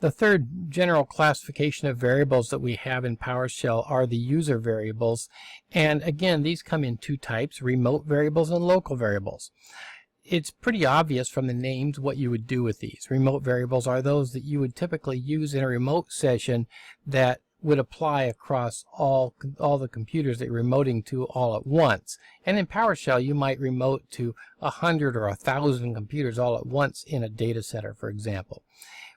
The third general classification of variables that we have in PowerShell are the user variables. And again, these come in two types, remote variables and local variables. It's pretty obvious from the names what you would do with these. Remote variables are those that you would typically use in a remote session that would apply across all the computers that you're remoting to all at once. And in PowerShell, you might remote to 100 or 1,000 computers all at once in a data center, for example.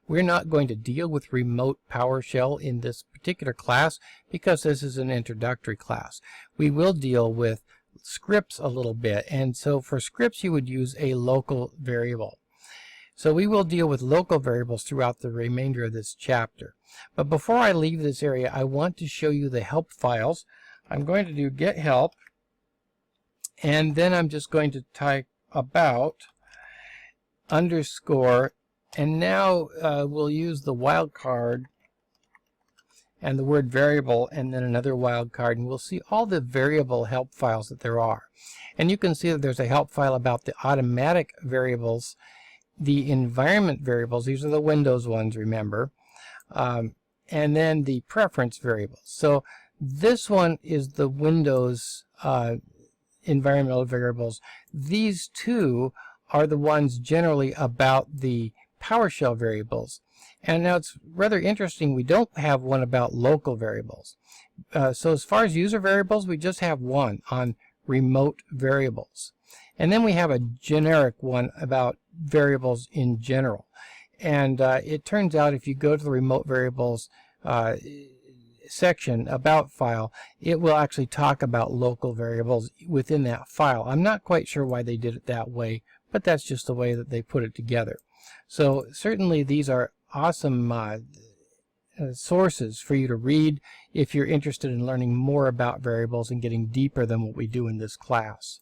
We're not going to deal with remote PowerShell in this particular class because this is an introductory class. We will deal with scripts a little bit, and so for scripts you would use a local variable. So we will deal with local variables throughout the remainder of this chapter. But before I leave this area, I want to show you the help files. I'm going to do get help, and then I'm just going to type about underscore, and now we'll use the wildcard and the word variable and then another wildcard, and we'll see all the variable help files that there are. And you can see that there's a help file about the automatic variables, the environment variables, these are the Windows ones, remember, and then the preference variables. So this one is the Windows environmental variables. These two are the ones generally about the PowerShell variables. And now it's rather interesting, we don't have one about local variables. So as far as user variables, we just have one on remote variables. And then we have a generic one about variables in general. And it turns out if you go to the remote variables section, about file, it will actually talk about local variables within that file. I'm not quite sure why they did it that way, but that's just the way that they put it together. So certainly these are awesome sources for you to read if you're interested in learning more about variables and getting deeper than what we do in this class.